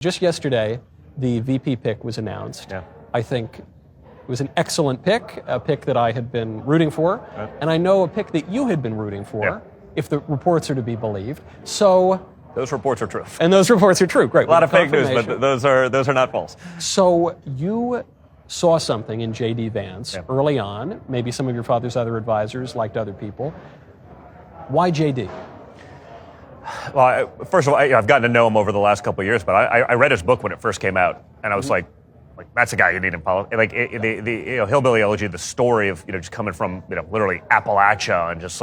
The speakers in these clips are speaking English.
Just yesterday, the VP pick was announced. Yeah. I think it was an excellent pick, a pick that I had been rooting for, and I know a pick that you had been rooting for, if the reports are to be believed. So those reports are true. And those reports are true. Great. A lot of fake news, but those are not false. So you saw something in JD Vance early on. Maybe some of your father's other advisors liked other people. Why JD? Well, first of all, I've gotten to know him over the last couple of years, but I read his book when it first came out, and I was like, that's a guy you need in politics. Like the Hillbilly Elegy, the story of just coming from literally Appalachia and just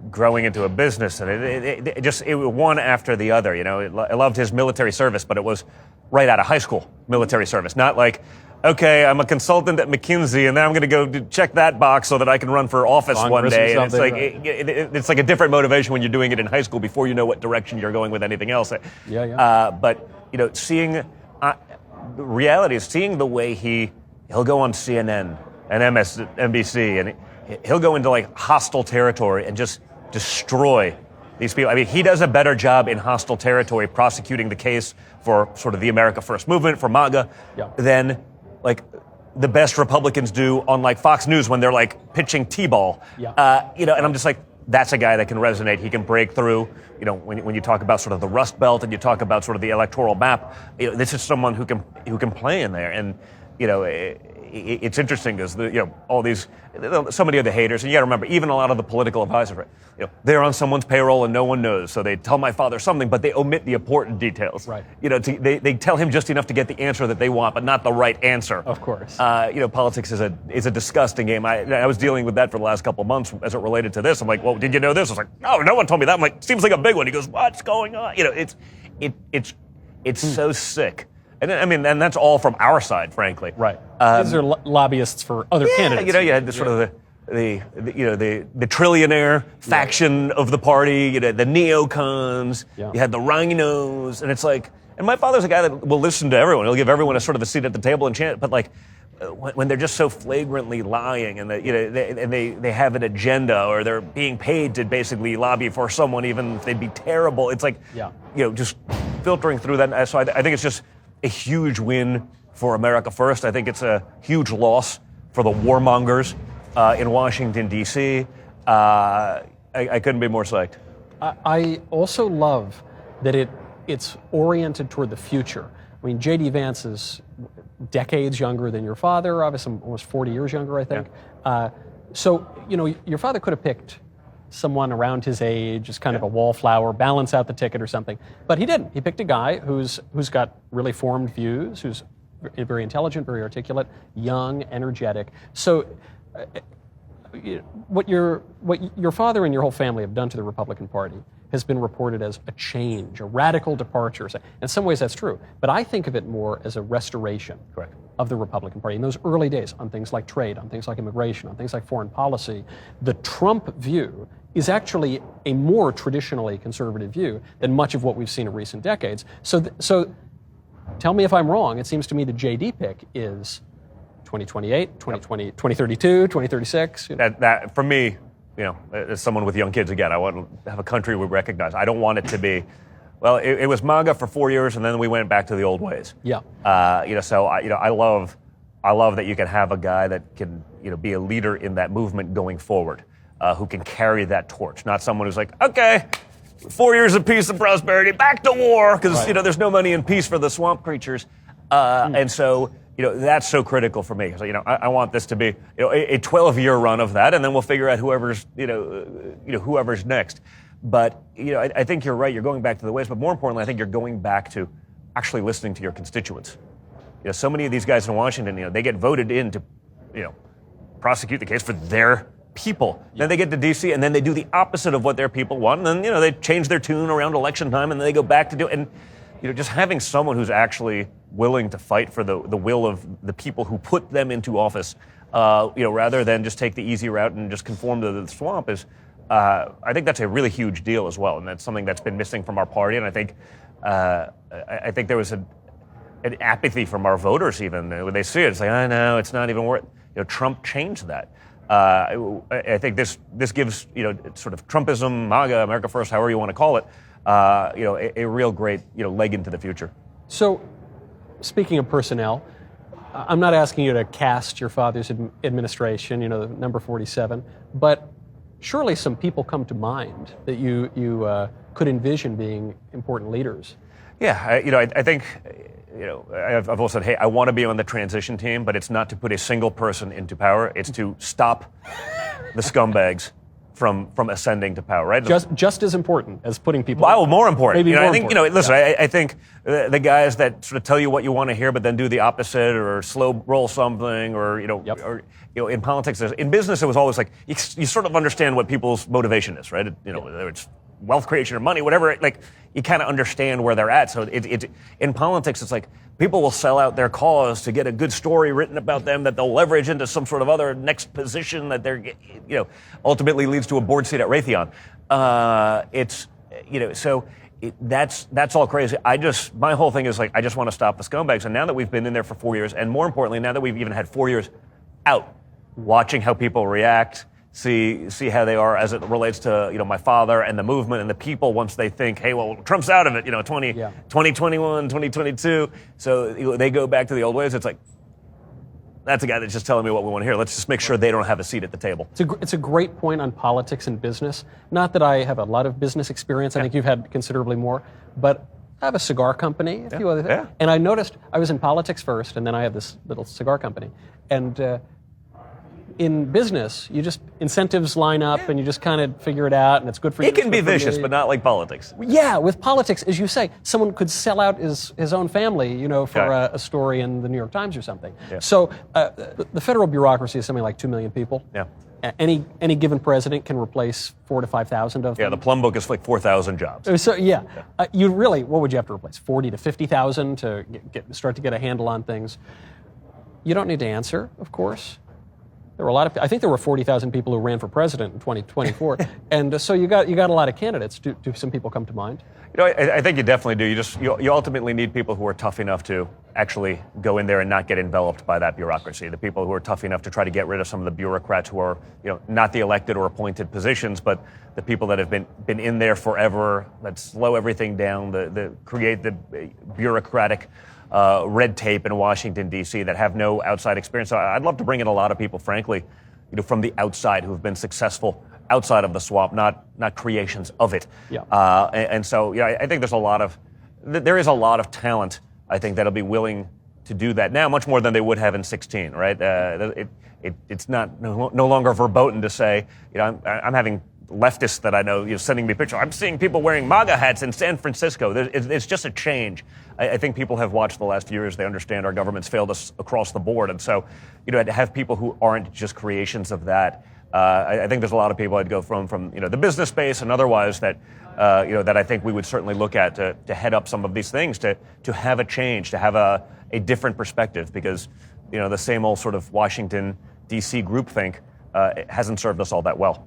growing into a business, and it just one after the other. I loved his military service, but it was right out of high school military service, not like, okay, I'm a consultant at McKinsey, and now I'm going to go check that box so that I can run for office one day. And it's like it's like a different motivation when you're doing it in high school before you know what direction you're going with anything else. But seeing the reality is seeing the way he'll go on CNN and MSNBC, and he'll go into like hostile territory and just destroy these people. I mean, he does a better job in hostile territory prosecuting the case for sort of the America First movement, for MAGA, than like the best Republicans do on like Fox News when they're like pitching T-ball. And I'm just like, that's a guy that can resonate. He can break through. When you talk about sort of the Rust Belt and you talk about sort of the electoral map, this is someone who can play in there. And it's interesting because all these, so many of the haters, and you got to remember, even a lot of the political advisors, they're on someone's payroll and no one knows, so they tell my father something, but they omit the important details. Right. They tell him just enough to get the answer that they want, but not the right answer. Of course. Politics is a disgusting game. I was dealing with that for the last couple of months as it related to this. I'm like, well, did you know this? I was like, oh, no one told me that. I'm like, seems like a big one. He goes, what's going on? It's so sick. And and that's all from our side, frankly. Right. These are lobbyists for other candidates. You had sort of the trillionaire faction of the party. The neocons. Yeah. You had the rhinos, and it's like. And my father's a guy that will listen to everyone. He'll give everyone a sort of a seat at the table and chant. But like, when they're just so flagrantly lying, and they have an agenda, or they're being paid to basically lobby for someone, even if they'd be terrible. It's like, just filtering through that. So I think it's just a huge win for America First. I think it's a huge loss for the warmongers in Washington, D.C. I couldn't be more psyched. I also love that it's oriented toward the future. I mean, JD Vance is decades younger than your father, obviously almost 40 years younger, I think. Yeah. So your father could have picked someone around his age, as kind of a wallflower, balance out the ticket or something. But he didn't. He picked a guy who's got really formed views, who's very intelligent, very articulate, young, energetic. So what your father and your whole family have done to the Republican Party has been reported as a change, a radical departure. In some ways that's true, but I think of it more as a restoration of the Republican Party. In those early days, on things like trade, on things like immigration, on things like foreign policy, the Trump view is actually a more traditionally conservative view than much of what we've seen in recent decades. So tell me if I'm wrong. It seems to me the JD pick is 2028, 2020, 2032, 2036. That for me, as someone with young kids, again, I want to have a country we recognize. I don't want it to be, well, it was MAGA for 4 years, and then we went back to the old ways. Yeah. So I love that you can have a guy that can, be a leader in that movement going forward, who can carry that torch, not someone who's like, okay, 4 years of peace and prosperity, back to war, because there's no money in peace for the swamp creatures, and so. That's so critical for me. So, I want this to be, a 12-year run of that, and then we'll figure out whoever's next. But, I think you're right. You're going back to the ways, but more importantly, I think you're going back to actually listening to your constituents. So many of these guys in Washington, they get voted in to, prosecute the case for their people. Then they get to D.C. and then they do the opposite of what their people want, and then, they change their tune around election time, and then they go back to do it. And, just having someone who's actually willing to fight for the will of the people who put them into office, rather than just take the easy route and just conform to the swamp is, I think that's a really huge deal as well, and that's something that's been missing from our party. And I think there was an apathy from our voters even when they see it. It's like, I know it's not even worth. Trump changed that. I think this gives sort of Trumpism, MAGA, America First, however you want to call it. a real great leg into the future. So, speaking of personnel, I'm not asking you to cast your father's administration, the number 47, but surely some people come to mind that you could envision being important leaders. Yeah, I think, I've always said, hey, I want to be on the transition team, but it's not to put a single person into power. It's to stop the scumbags from ascending to power, right? Just as important as putting people. Well, more important. Maybe more I think, important. Listen, yeah. I think the guys that sort of tell you what you want to hear, but then do the opposite, or slow roll something, or in politics, in business, it was always like you sort of understand what people's motivation is, right? Whether it's wealth creation or money, whatever, like you kind of understand where they're at. So in politics, it's like people will sell out their cause to get a good story written about them that they'll leverage into some sort of other next position that they're, ultimately leads to a board seat at Raytheon. That's all crazy. My whole thing is like, I just want to stop the scumbags. And now that we've been in there for 4 years, and more importantly, now that we've even had 4 years out, watching how people react, see how they are as it relates to my father and the movement and the people once they think, hey, well, Trump's out of it, 2021, 2022. So they go back to the old ways. It's like, that's a guy that's just telling me what we want to hear. Let's just make sure they don't have a seat at the table. It's a great point on politics and business. Not that I have a lot of business experience. I think you've had considerably more. But I have a cigar company, a few other things. Yeah. And I noticed I was in politics first, and then I have this little cigar company. And in business, you just incentives line up, and you just kind of figure it out, and it's good for you. It can be vicious, but not like politics. Yeah, with politics, as you say, someone could sell out his own family, for a story in the New York Times or something. Yeah. So the federal bureaucracy is something like 2 million people. Yeah. Any given president can replace 4,000 to 5,000 of them. Yeah, the Plum Book is like 4,000 jobs. So what would you have to replace? 40 to 50,000 to start to get a handle on things. You don't need to answer, of course. There were I think there were 40,000 people who ran for president in 2024, and so you got a lot of candidates. Do some people come to mind? I think you definitely do. You ultimately need people who are tough enough to actually go in there and not get enveloped by that bureaucracy. The people who are tough enough to try to get rid of some of the bureaucrats who are, not the elected or appointed positions, but the people that have been in there forever, that slow everything down, create the bureaucratic red tape in Washington, D.C. that have no outside experience. So I'd love to bring in a lot of people, frankly, from the outside who have been successful outside of the swamp, not creations of it. Yeah. I think there is a lot of talent, I think, that'll be willing to do that now, much more than they would have in 2016, right? It's no longer verboten to say, I'm having leftists that I know, sending me pictures. I'm seeing people wearing MAGA hats in San Francisco. It's just a change. I think people have watched the last few years. They understand our government's failed us across the board. And so, to have people who aren't just creations of that, I think there's a lot of people I'd go from the business space and otherwise that I think we would certainly look at to head up some of these things, to have a change, to have a different perspective, because the same old sort of Washington, D.C. groupthink hasn't served us all that well.